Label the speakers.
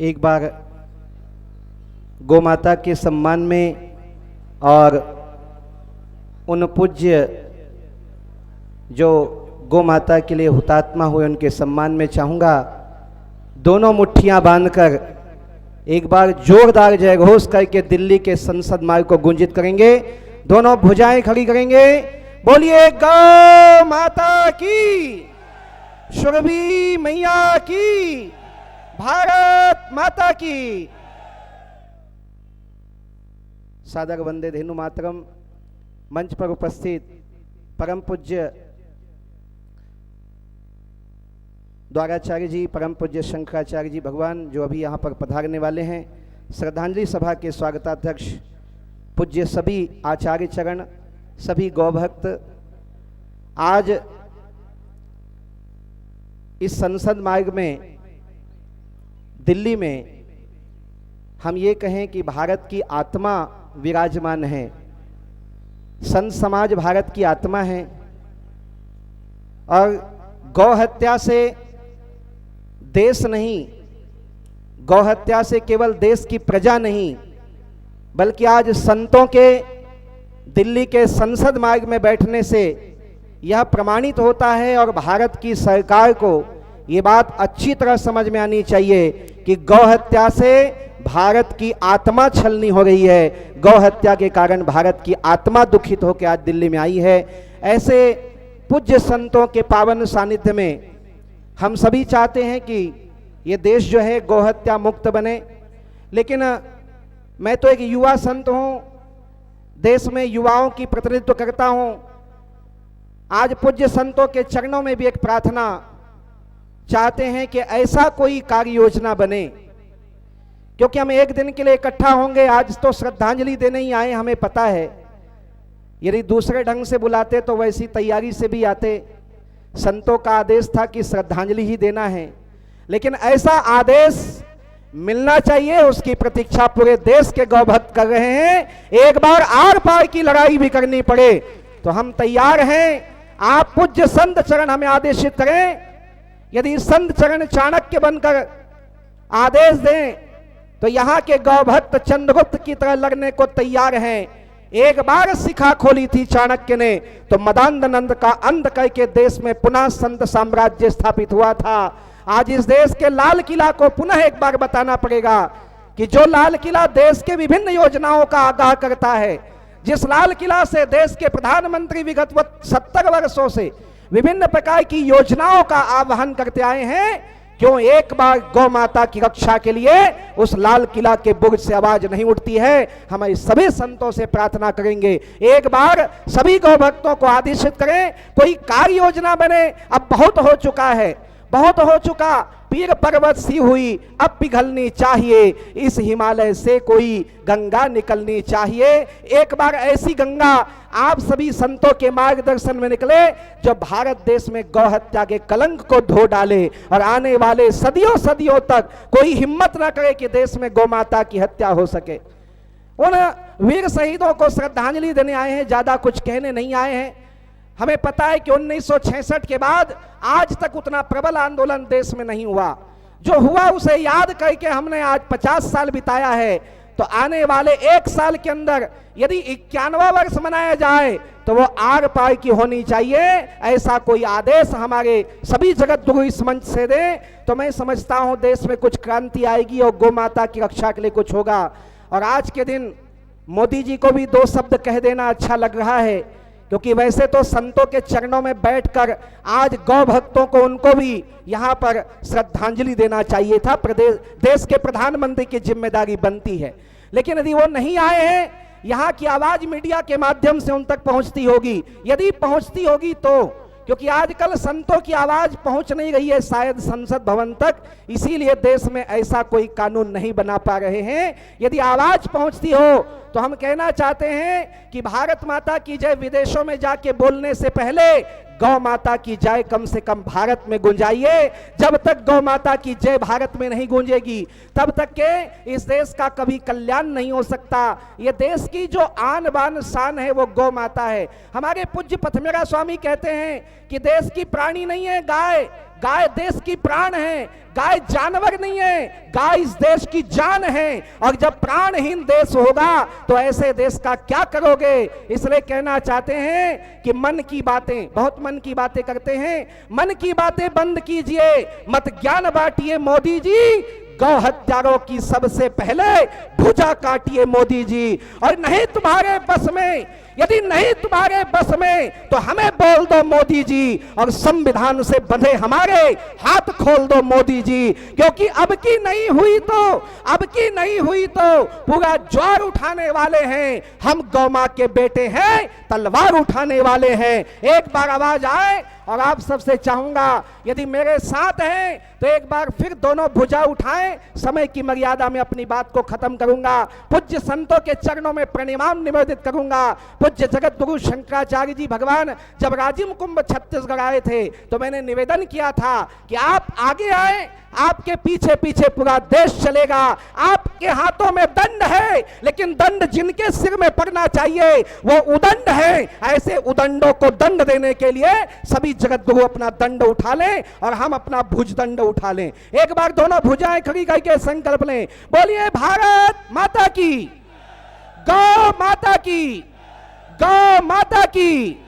Speaker 1: एक बार गौ माता के सम्मान में और उन पूज्य जो गौ माता के लिए हुतात्मा हुए उनके सम्मान में चाहूँगा दोनों मुट्ठियाँ बांधकर एक बार जोरदार जय घोष करके दिल्ली के संसद मार्ग को गुंजित करेंगे। दोनों भुजाएं खड़ी करेंगे। बोलिए गौ माता की, सुरभि मैया की, भारत माता की। सादर वंदे धेनु मातरम। मंच पर उपस्थित परम पूज्य द्वाराचार्य जी, परम पूज्य शंकराचार्य जी भगवान जो अभी यहाँ पर पधारने वाले हैं, श्रद्धांजलि सभा के स्वागताध्यक्ष पूज्य सभी आचार्य चरण, सभी गौभक्त, आज इस संसद मार्ग में दिल्ली में हम ये कहें कि भारत की आत्मा विराजमान है। संत समाज भारत की आत्मा है और गौ हत्या से देश नहीं, गौ हत्या से केवल देश की प्रजा नहीं, बल्कि आज संतों के दिल्ली के संसद मार्ग में बैठने से यह प्रमाणित होता है और भारत की सरकार को ये बात अच्छी तरह समझ में आनी चाहिए कि गौ हत्या से भारत की आत्मा छलनी हो रही है। गौ हत्या के कारण भारत की आत्मा दुखित होकर आज दिल्ली में आई है। ऐसे पूज्य संतों के पावन सानिध्य में हम सभी चाहते हैं कि ये देश जो है गौ हत्या मुक्त बने। लेकिन मैं तो एक युवा संत हूँ, देश में युवाओं की प्रतिनिधित्व करता हूँ। आज पूज्य संतों के चरणों में भी एक प्रार्थना चाहते हैं कि ऐसा कोई कार्य योजना बने, क्योंकि हम एक दिन के लिए इकट्ठा होंगे। आज तो श्रद्धांजलि देने ही आए, हमें पता है। यदि दूसरे ढंग से बुलाते तो वैसी तैयारी से भी आते। संतों का आदेश था कि श्रद्धांजलि ही देना है, लेकिन ऐसा आदेश मिलना चाहिए, उसकी प्रतीक्षा पूरे देश के गौभक्त कर रहे हैं। एक बार आर पार की लड़ाई भी करनी पड़े तो हम तैयार हैं। आप पूज्य संत चरण हमें आदेशित करें। यदि संत चरण चाणक्य बनकर आदेश दें तो यहां के गौभक्त चंद्रगुप्त की तरह लड़ने को तैयार हैं। एक बार शिखा खोली थी चाणक्य ने तो मदांधनंद का अंत करके देश में पुनः संत साम्राज्य स्थापित हुआ था। आज इस देश के लाल किला को पुनः एक बार बताना पड़ेगा कि जो लाल किला देश के विभिन्न योजनाओं का आगाह करता है, जिस लाल किला से देश के प्रधानमंत्री विगत 70 वर्षों से विभिन्न प्रकार की योजनाओं का आह्वान करते आए हैं, क्यों एक बार गौ माता की रक्षा के लिए उस लाल किला के बुर्ज से आवाज नहीं उठती है। हमारे सभी संतों से प्रार्थना करेंगे, एक बार सभी गौ भक्तों को आदेशित करें, कोई कार्य योजना बने। अब बहुत हो चुका है, बहुत हो चुका। पीर पर्वत सी हुई अब पिघलनी चाहिए, इस हिमालय से कोई गंगा निकलनी चाहिए। एक बार ऐसी गंगा आप सभी संतों के मार्गदर्शन में निकले जो भारत देश में गौ हत्या के कलंक को धो डाले और आने वाले सदियों सदियों तक कोई हिम्मत ना करे कि देश में गौ माता की हत्या हो सके। उन वीर शहीदों को श्रद्धांजलि देने आए हैं, ज्यादा कुछ कहने नहीं आए हैं। हमें पता है कि 1966 के बाद आज तक उतना प्रबल आंदोलन देश में नहीं हुआ। जो हुआ उसे याद करके हमने आज 50 साल बिताया है, तो आने वाले एक साल के अंदर यदि 91वां वर्ष मनाया जाए तो वो आर पार की होनी चाहिए। ऐसा कोई आदेश हमारे सभी जगत गुरु इस मंच से दे तो मैं समझता हूं देश में कुछ क्रांति आएगी और गौ माता की रक्षा के लिए कुछ होगा। और आज के दिन मोदी जी को भी 2 शब्द कह देना अच्छा लग रहा है, क्योंकि वैसे तो संतों के चरणों में बैठकर आज गौ भक्तों को उनको भी यहाँ पर श्रद्धांजलि देना चाहिए था। देश के प्रधानमंत्री की जिम्मेदारी बनती है, लेकिन यदि वो नहीं आए हैं, यहाँ की आवाज मीडिया के माध्यम से उन तक पहुंचती होगी, यदि पहुंचती होगी तो, क्योंकि आजकल संतों की आवाज पहुंच नहीं रही है शायद संसद भवन तक, इसीलिए देश में ऐसा कोई कानून नहीं बना पा रहे हैं। यदि आवाज पहुंचती हो तो हम कहना चाहते हैं कि भारत माता की जय विदेशों में जाके बोलने से पहले गौ माता की जय कम से कम भारत में गुंजाइए। जब तक गौ माता की जय भारत में नहीं गूंजेगी तब तक के इस देश का कभी कल्याण नहीं हो सकता। ये देश की जो आन बान शान है वो गौ माता है। हमारे पूज्य पथमेरा स्वामी कहते हैं कि देश की प्राणी नहीं है गाय, गाय देश की प्राण है, गाय जानवर नहीं है, गाय इस देश की जान है। और जब प्राणहीन देश होगा तो ऐसे देश का क्या करोगे? इसलिए कहना चाहते हैं कि मन की बातें, बहुत मन की बातें करते हैं, मन की बातें बंद कीजिए, मत ज्ञान बांटिए मोदी जी, गौ हत्यारों की सबसे पहले भुजा काटिए मोदी जी। और नहीं तुम्हारे बस में, यदि नहीं तुम्हारे बस में तो हमें बोल दो मोदी जी, और संविधान से बंधे हमारे हाथ खोल दो मोदी जी। क्योंकि अब की नहीं हुई तो, अब की नहीं हुई तो पूरा ज्वार उठाने वाले हैं हम। गौ मां के बेटे हैं, तलवार उठाने वाले हैं। एक बार आवाज आए और आप सबसे चाहूंगा यदि मेरे साथ हैं तो एक बार फिर दोनों भुजा उठाएं। समय की मर्यादा में अपनी बात को खत्म करूंगा। पूज्य संतों के चरणों में प्रणिमाम निवेदित करूंगा। पूज्य जगत गुरु शंकराचार्य जी भगवान जब राजिम कुंभ छत्तीसगढ़ आए थे तो मैंने निवेदन किया था कि आप आगे आए, आपके पीछे पीछे पूरा देश चलेगा। आपके हाथों में दंड है, लेकिन दंड जिनके सिर में पड़ना चाहिए वो उदंड है। ऐसे उदंडों को दंड देने के लिए सभी जगत गुरु अपना दंड उठा लें और हम अपना भुजदंड उठा लें। एक बार दोनों भुजाएं खड़ी करके संकल्प लें, बोलिए भारत माता की, गौ माता की, गौ माता की।